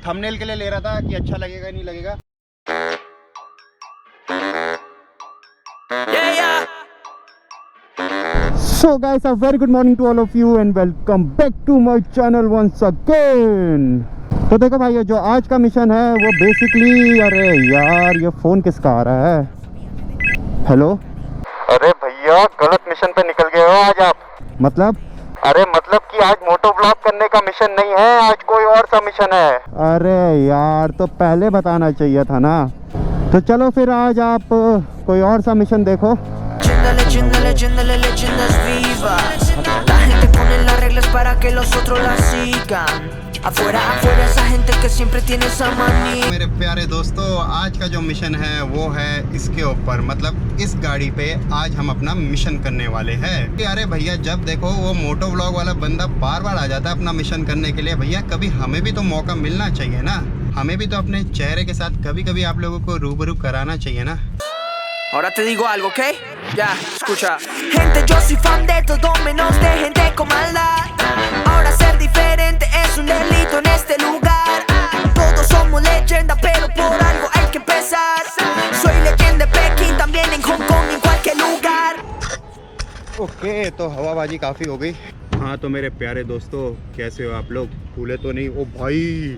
Thumbnail के लिए ले रहा था कि अच्छा लगेगा नहीं लगेगा। So guys, a very good morning to all of you and welcome back to my channel once again। तो देखो भाई, जो आज का मिशन है वो बेसिकली, अरे यार ये फ़ोन किसका आ रहा है? हेलो। अरे भैया, गलत मिशन पे निकल गए हो आज आप। मतलब? अरे मतलब कि आज मोटो व्लॉग करने का मिशन नहीं है, आज कोई और सा मिशन है। अरे यार, तो पहले बताना चाहिए था ना। तो चलो फिर आज आप कोई और सा मिशन देखो। मेरे प्यारे दोस्तों, आज का जो मिशन है वो है इसके ऊपर, मतलब इस गाड़ी पे आज हम अपना मिशन करने वाले हैं। अरे भैया, जब देखो वो मोटो व्लॉग वाला बंदा बार बार आ जाता है अपना मिशन करने के लिए। भैया कभी हमें भी तो मौका मिलना चाहिए ना, हमें भी तो अपने चेहरे के साथ कभी कभी आप लोगों को रूबरू कराना चाहिए ना। Ahora te digo algo, ¿ok? Ya, escucha. Gente, yo soy fan de todo menos de gente con maldad. Ahora ser diferente es un delito en este lugar. Todos somos leyenda, pero por algo hay que empezar. Soy leyenda en Pekín, también en Hong Kong, en cualquier lugar. Okay, तो हवाबाजी काफ़ी हो गई। हाँ तो मेरे प्यारे दोस्तों, कैसे हो आप लोग? भूले तो नहीं? ओ भाई,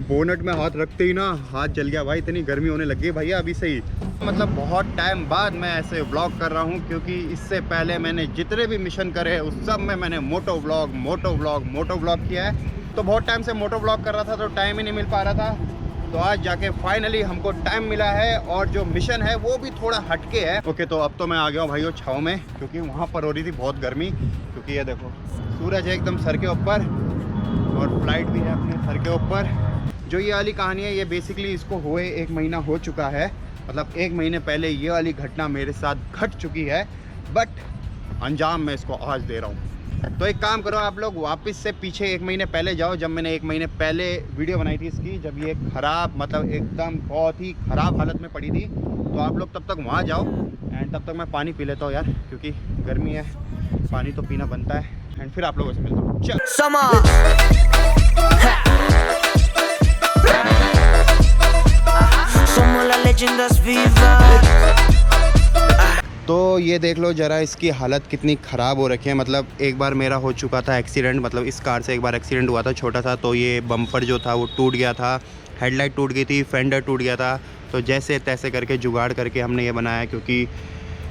बोनट में हाथ रखते ही ना हाथ जल गया भाई, इतनी गर्मी होने लगी भैया अभी से ही। मतलब बहुत टाइम बाद मैं ऐसे व्लॉग कर रहा हूँ, क्योंकि इससे पहले मैंने जितने भी मिशन करे उस सब में मैंने मोटो व्लॉग किया है। तो बहुत टाइम से मोटो व्लॉग कर रहा था तो टाइम ही नहीं मिल पा रहा था। तो आज जाके फाइनली हमको टाइम मिला है और जो मिशन है वो भी थोड़ा हटके है। ओके, तो अब तो मैं आ गया हूँ भाइयों छाँव में, क्योंकि वहाँ पर हो रही थी बहुत गर्मी। क्योंकि ये देखो सूरज है एकदम सर के ऊपर और फ्लाइट भी है अपने सर के ऊपर। जो ये वाली कहानी है ये बेसिकली इसको हुए 1 महीना हो चुका है। मतलब 1 महीने पहले ये वाली घटना मेरे साथ घट चुकी है, बट अंजाम मैं इसको आज दे रहा हूँ। तो एक काम करो आप लोग, वापस से पीछे 1 महीने पहले जाओ, जब मैंने 1 महीने पहले वीडियो बनाई थी इसकी, जब ये ख़राब, मतलब एकदम बहुत ही ख़राब हालत में पड़ी थी। तो आप लोग तब तक वहाँ जाओ एंड तब तक मैं पानी पी लेता हूँ यार, क्योंकि गर्मी है, पानी तो पीना बनता है। एंड फिर आप लोगों से मिलता हूँ। तो ये देख लो ज़रा इसकी हालत कितनी ख़राब हो रखी है। मतलब एक बार मेरा हो चुका था एक्सीडेंट, मतलब इस कार से एक बार एक्सीडेंट हुआ था छोटा सा। तो ये बम्पर जो था वो टूट गया था, हेडलाइट टूट गई थी, फेंडर टूट गया था। तो जैसे तैसे करके जुगाड़ करके हमने ये बनाया, क्योंकि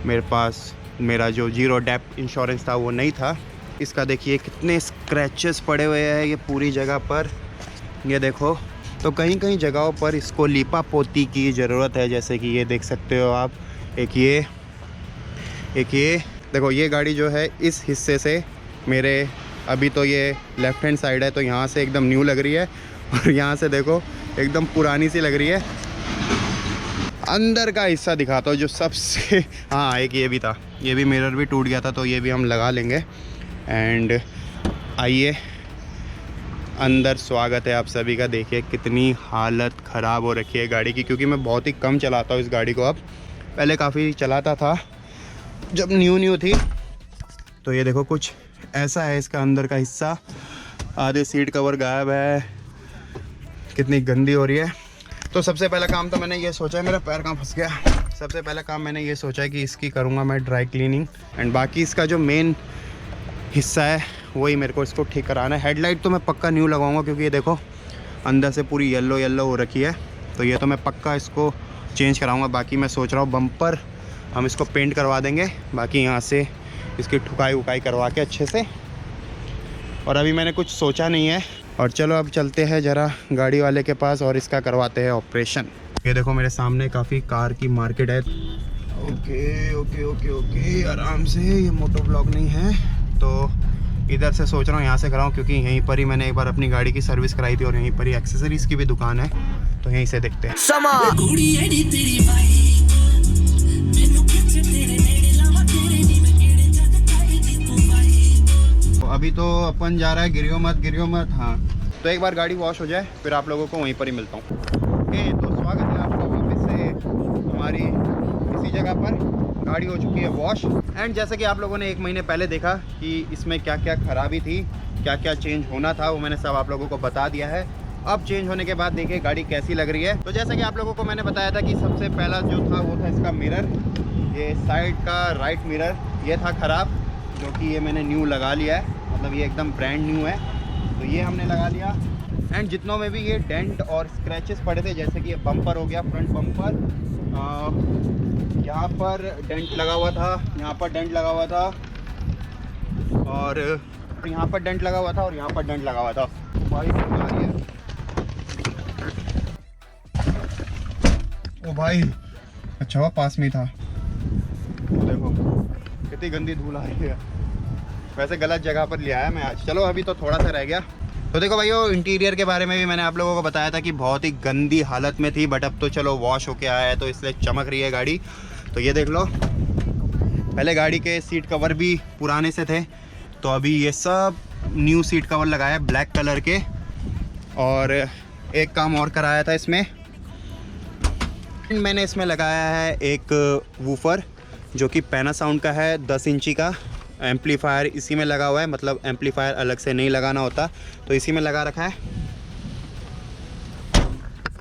मेरे पास मेरा जो जीरो डेप्थ इंश्योरेंस था वो नहीं था। इसका देखिए कितने स्क्रैचेस पड़े हुए हैं ये पूरी जगह पर, ये देखो। तो कहीं कहीं जगहों पर इसको लीपा पोती की ज़रूरत है, जैसे कि ये देख सकते हो आप। एक ये देखो, ये गाड़ी जो है इस हिस्से से मेरे, अभी तो ये लेफ़्ट हैंड साइड है तो यहाँ से एकदम न्यू लग रही है, और यहाँ से देखो एकदम पुरानी सी लग रही है। अंदर का हिस्सा दिखाता हूँ जो सबसे, हाँ एक ये भी था, ये भी मिरर भी टूट गया था, तो ये भी हम लगा लेंगे। एंड आइए अंदर, स्वागत है आप सभी का। देखिए कितनी हालत ख़राब हो रखी है गाड़ी की, क्योंकि मैं बहुत ही कम चलाता हूँ इस गाड़ी को। अब पहले काफ़ी चलाता था जब न्यू थी। तो ये देखो कुछ ऐसा है इसका अंदर का हिस्सा, आधे सीट कवर गायब है, कितनी गंदी हो रही है। तो सबसे पहला काम तो मैंने ये सोचा है, मेरा पैर कहाँ फंस गया। सबसे पहला काम मैंने ये सोचा है कि इसकी करूँगा मैं ड्राई क्लीनिंग, एंड बाकी इसका जो मेन हिस्सा है वही मेरे को इसको ठीक कराना है। हेडलाइट तो मैं पक्का न्यू लगाऊंगा, क्योंकि ये देखो अंदर से पूरी येलो हो रखी है। तो ये तो मैं पक्का इसको चेंज कराऊंगा। बाकी मैं सोच रहा हूँ बम्पर हम इसको पेंट करवा देंगे, बाकी यहाँ से इसकी ठुकाई उकाई करवा के अच्छे से। और अभी मैंने कुछ सोचा नहीं है। और चलो अब चलते हैं ज़रा गाड़ी वाले के पास और इसका करवाते हैं ऑपरेशन। ये देखो मेरे सामने काफ़ी कार की मार्केट है। ओके, आराम से, ये मोटो व्लॉग नहीं है तो इधर से सोच रहा हूँ यहाँ से कराऊँ, क्योंकि यहीं पर ही मैंने एक बार अपनी गाड़ी की सर्विस कराई थी और यहीं पर ही एक्सेसरीज़ की भी दुकान है। तो यहीं से देखते हैं। तो अभी तो अपन जा रहा है गिरियो मत। हाँ, तो एक बार गाड़ी वॉश हो जाए फिर आप लोगों को वहीं पर ही मिलता हूँ। ओके, तो स्वागत है आपका वापस से हमारी इसी जगह पर। गाड़ी हो चुकी है वॉश, एंड जैसे कि आप लोगों ने 1 महीने पहले देखा कि इसमें क्या क्या ख़राबी थी, क्या क्या चेंज होना था, वो मैंने सब आप लोगों को बता दिया है। अब चेंज होने के बाद देखिए गाड़ी कैसी लग रही है। तो जैसा कि आप लोगों को मैंने बताया था कि सबसे पहला जो था वो था इसका मिरर, ये साइड का राइट मिरर ये था ख़राब, जो कि ये मैंने न्यू लगा लिया है, मतलब ये एकदम ब्रांड न्यू है, तो ये हमने लगा लिया। एंड जितनों में भी ये डेंट और स्क्रैचेस पड़े थे, जैसे कि ये बम्पर हो गया, फ्रंट बम्पर, यहाँ पर डेंट लगा हुआ था, यहाँ पर डेंट लगा हुआ था, और यहाँ पर डेंट लगा हुआ था, और यहाँ पर डेंट लगा हुआ था। भाई आ रही है, ओ भाई अच्छा हुआ पास में ही था। देखो कितनी गंदी धूल आ रही है। वैसे गलत जगह पर ले आया मैं आज। चलो अभी तो थोड़ा सा रह गया। तो देखो भाइयों, इंटीरियर के बारे में भी मैंने आप लोगों को बताया था कि बहुत ही गंदी हालत में थी, बट अब तो चलो वॉश होके आया है तो इसलिए चमक रही है गाड़ी। तो ये देख लो, पहले गाड़ी के सीट कवर भी पुराने से थे, तो अभी ये सब न्यू सीट कवर लगाया है ब्लैक कलर के। और एक काम और कराया था इसमें, मैंने इसमें लगाया है एक वूफर जो कि पैनासाउंड का है, 10 इंची का। एम्पलीफायर इसी में लगा हुआ है, मतलब एम्पलीफायर अलग से नहीं लगाना होता, तो इसी में लगा रखा है।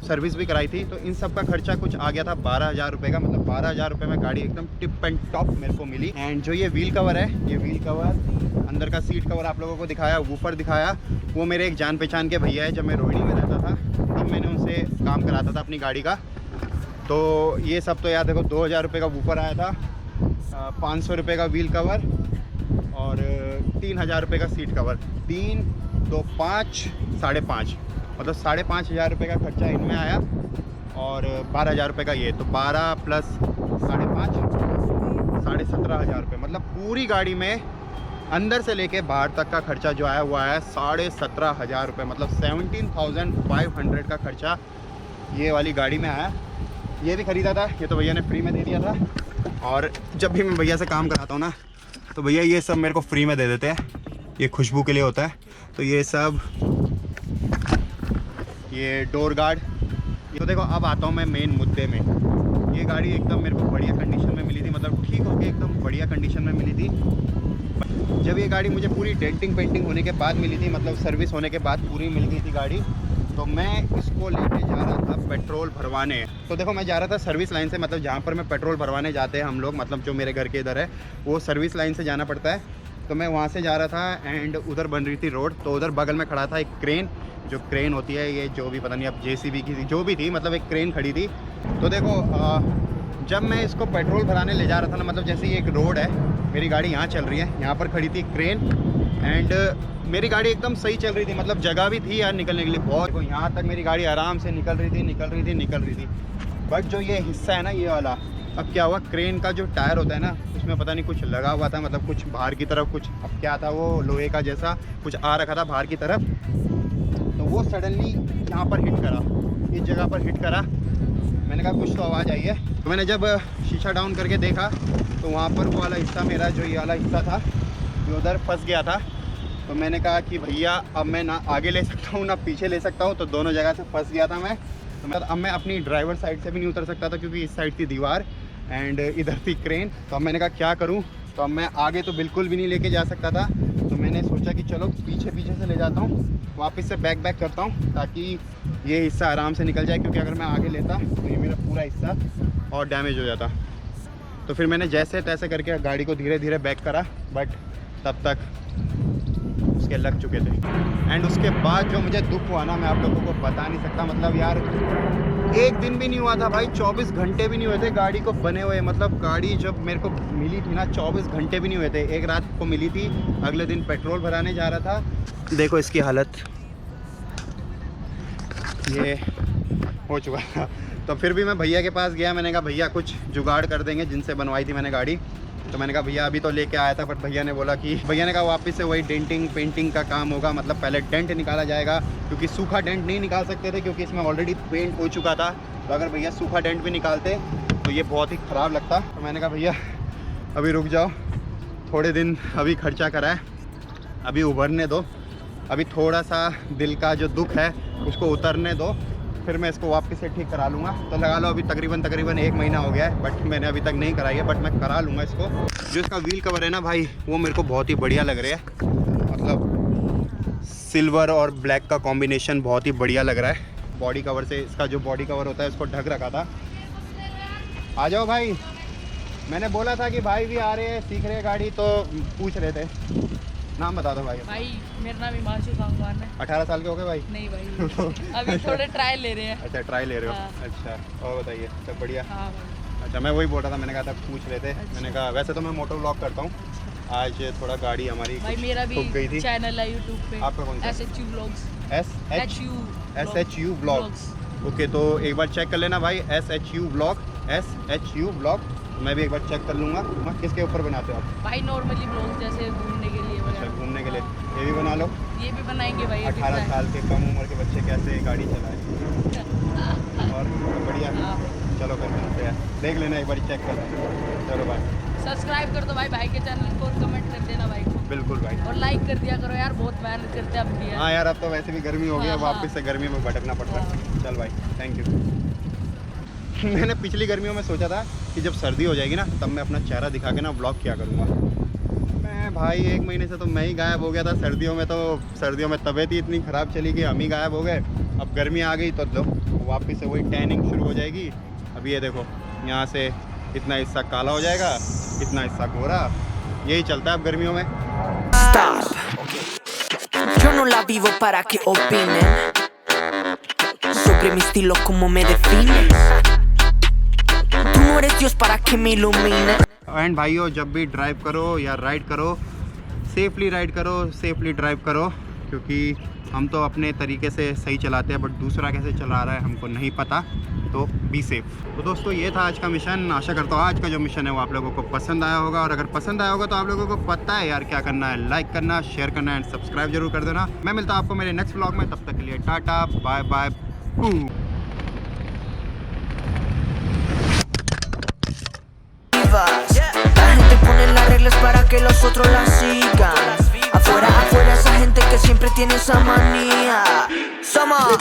सर्विस भी कराई थी, तो इन सब का खर्चा कुछ आ गया था 12,000 रुपये का, मतलब 12,000 रुपये में गाड़ी एकदम टिप एंड टॉप मेरे को मिली। एंड जो ये व्हील कवर है, ये व्हील कवर, अंदर का सीट कवर आप लोगों को दिखाया, वूफर दिखाया, वो मेरे एक जान पहचान के भैया है। जब मैं रोहिणी में रहता था तब मैंने उनसे काम कराता था अपनी गाड़ी का। तो ये सब तो यार देखो, 2,000 रुपये का वूफर आया था, 500 रुपये का व्हील कवर, और 3,000 रुपये का सीट कवर। 3, 2, 5, 5.5, मतलब 5,500 रुपये का खर्चा इनमें आया, और 12,000 रुपये का ये, तो 12 प्लस 5.5, 17,500 रुपये। मतलब पूरी गाड़ी में अंदर से लेके बाहर तक का खर्चा जो आया हुआ है 17,500 रुपये, मतलब 17,500 का खर्चा ये वाली गाड़ी में आया। ये भी ख़रीदा था, ये तो भैया ने फ्री में दे दिया था। और जब भी मैं भैया से काम कराता हूँ ना, तो भैया ये सब मेरे को फ्री में दे देते हैं। ये खुशबू के लिए होता है, तो ये सब, ये डोर गार्ड। तो देखो अब आता हूँ मैं मेन मुद्दे में। ये गाड़ी एकदम मेरे को बढ़िया कंडीशन में मिली थी, मतलब ठीक होके एकदम बढ़िया कंडीशन में मिली थी। जब ये गाड़ी मुझे पूरी डेंटिंग पेंटिंग होने के बाद मिली थी, मतलब सर्विस होने के बाद पूरी मिल गई थी गाड़ी, तो मैं इसको लेके जा रहा था पेट्रोल भरवाने। तो देखो मैं जा रहा था सर्विस लाइन से, मतलब जहाँ पर मैं पेट्रोल भरवाने जाते हैं हम लोग, मतलब जो मेरे घर के इधर है वो सर्विस लाइन से जाना पड़ता है। तो मैं वहाँ से जा रहा था, एंड उधर बन रही थी रोड, तो उधर बगल में खड़ा था एक क्रेन। जो क्रेन होती है ये, जो भी पता नहीं अब JCB की थी, जो भी थी, मतलब एक क्रेन खड़ी थी। तो देखो जब मैं इसको पेट्रोल भराने ले जा रहा था ना, मतलब जैसे ये एक रोड है, मेरी गाड़ी यहाँ चल रही है, यहाँ पर खड़ी थी क्रेन, एंड मेरी गाड़ी एकदम सही चल रही थी, मतलब जगह भी थी यार निकलने के लिए बहुत। यहाँ तक मेरी गाड़ी आराम से निकल रही थी। बट जो ये हिस्सा है ना, ये वाला, अब क्या हुआ, क्रेन का जो टायर होता है ना, उसमें पता नहीं कुछ लगा हुआ था, मतलब कुछ बाहर की तरफ, कुछ अब क्या था वो लोहे का जैसा कुछ आ रखा था बाहर की तरफ। तो वो सडनली यहाँ पर हिट करा, इस जगह पर हिट करा। मैंने कहा कुछ तो आवाज़ आई है। तो मैंने जब शीशा डाउन करके देखा, तो वहाँ पर वो वाला हिस्सा मेरा, जो ये वाला हिस्सा था, ये उधर फंस गया था। तो मैंने कहा कि भैया अब मैं ना आगे ले सकता हूँ ना पीछे ले सकता हूँ, तो दोनों जगह से फंस गया था मैं। तो अब मैं अपनी ड्राइवर साइड से भी नहीं उतर सकता था, क्योंकि इस साइड थी दीवार एंड इधर थी क्रेन। तो अब मैंने कहा क्या करूँ, तो अब मैं आगे तो बिल्कुल भी नहीं लेके जा सकता था। तो मैंने सोचा कि चलो पीछे से ले जाता हूँ, वापस से बैक करता हूँ, ताकि ये हिस्सा आराम से निकल जाए, क्योंकि अगर मैं आगे लेता तो ये मेरा पूरा हिस्सा और डैमेज हो जाता। तो फिर मैंने जैसे तैसे करके गाड़ी को धीरे धीरे बैक करा, बट तब तक उसके लग चुके थे। एंड उसके बाद जो मुझे दुख हुआ ना, मैं आप लोगों को बता नहीं सकता। मतलब यार एक दिन भी नहीं हुआ था भाई, 24 घंटे भी नहीं हुए थे गाड़ी को बने हुए। मतलब गाड़ी जब मेरे को मिली थी ना, 24 घंटे भी नहीं हुए थे, एक रात को मिली थी। अगले दिन पेट्रोल भराने जा रहा था, देखो इसकी हालत ये हो चुका था। तो फिर भी मैं भैया के पास गया, मैंने कहा भैया कुछ जुगाड़ कर देंगे, जिनसे बनवाई थी मैंने गाड़ी। तो मैंने कहा भैया अभी तो लेके आया था, बट भैया ने बोला कि, भैया ने कहा वापस से वही डेंटिंग पेंटिंग का काम होगा, मतलब पहले डेंट निकाला जाएगा, क्योंकि सूखा डेंट नहीं निकाल सकते थे, क्योंकि इसमें ऑलरेडी पेंट हो चुका था। तो अगर भैया सूखा डेंट भी निकालते तो ये बहुत ही ख़राब लगता। तो मैंने कहा भैया अभी रुक जाओ, थोड़े दिन अभी खर्चा करा है, अभी उभरने दो, अभी थोड़ा सा दिल का जो दुख है उसको उतरने दो, फिर मैं इसको वापस से ठीक करा लूँगा। तो लगा लो अभी तकरीबन 1 महीना हो गया है, बट मैंने अभी तक नहीं कराई है, बट मैं करा लूँगा इसको। जो इसका व्हील कवर है ना भाई, वो मेरे को बहुत ही बढ़िया लग रहा है, मतलब सिल्वर और ब्लैक का कॉम्बिनेशन बहुत ही बढ़िया लग रहा है। बॉडी कवर से, इसका जो बॉडी कवर होता है उसको ढक रखा था। आ जाओ भाई, मैंने बोला था कि भाई भी आ रहे हैं, सीख रहे हैं गाड़ी, तो पूछ रहे थे। नाम बता दो भाई। भाई मेरा नाम हिमांशु सांगवान है। 18 साल के हो गए भाई? नहीं भाई अभी थोड़े ट्रायल ले रहे हैं। अच्छा, ट्राई ले रहे हो। हाँ। अच्छा, और बताइए, सब बढ़िया? हाँ भाई। अच्छा, मैं वही बोल रहा था, मैंने कहा था पूछ रहे थे। अच्छा। मैंने कहा वैसे तो मैं मोटो व्लॉग करता हूँ, आज थोड़ा गाड़ी हमारी भाई मेरा भी ठुक गई थी। चैनल है यूट्यूब पे। आपका कौन सा? SHU vlogs. SHU vlogs. Okay, तो एक बार चेक कर लेना भाई, SHU व्लॉग। मैं भी एक बार चेक कर लूँगा। मैं किसके ऊपर बनाते हो आप? भाई नॉर्मली व्लॉग जैसे घूमने के लिए अच्छा, वगैरह। घूमने के लिए ये भी बना लो। ये भी बनाएंगे भाई। 18 साल के कम उम्र के बच्चे कैसे गाड़ी चलाएं। और बढ़िया, हाँ। चलो फिर मिलते हैं, देख लेना एक बार, चेक कर लेना। चलो भाई, सब्सक्राइब कर दो भाई के चैनल को, और कमेंट कर देना भाई को, बिल्कुल भाई। और लाइक कर दिया करो यार, बहुत मेहनत करते हैं अब भी यार। हाँ यार, अब तो वैसे भी गर्मी हो गई है, हाँ, वापस से गर्मी में भटकना पड़ता है। चल भाई, थैंक यू। मैंने पिछली गर्मियों में सोचा था कि जब सर्दी हो जाएगी ना, तब मैं अपना चेहरा दिखा के ना व्लॉग किया करूँगा। मैं भाई 1 महीने से तो मैं ही गायब हो गया था। सर्दियों में तबीयत ही इतनी ख़राब चली कि हम ही गायब हो गए। अब गर्मी आ गई तो वापस से वही टैनिंग शुरू हो जाएगी। अभी ये देखो, यहाँ से इतना हिस्सा काला हो जाएगा, इतना हिस्सा गोरा, यही चलता है अब गर्मियों में। Stop. Yo no la vivo para que opinen sobre mi estilo como me defines. Tú no eres Dios para que me ilumine. And भाइयों, जब भी ड्राइव करो या राइड करो, सेफली राइड करो, सेफली ड्राइव करो, क्योंकि हम तो अपने तरीके से सही चलाते हैं, बट दूसरा कैसे चला रहा है हमको नहीं पता, तो बी सेफ। तो दोस्तों, ये था आज का मिशन। आशा करता हूँ आज का जो मिशन है वो आप लोगों को पसंद आया होगा, और अगर पसंद आया होगा तो आप लोगों को पता है यार क्या करना है, लाइक करना, शेयर करना एंड सब्सक्राइब जरूर कर देना। मैं मिलता हूँ आपको मेरे नेक्स्ट व्लॉग में, तब तक के लिए tata, bye bye. La gente pone las reglas para que los otros las sigan. Afuera, esa gente que siempre tiene esa manía. Somos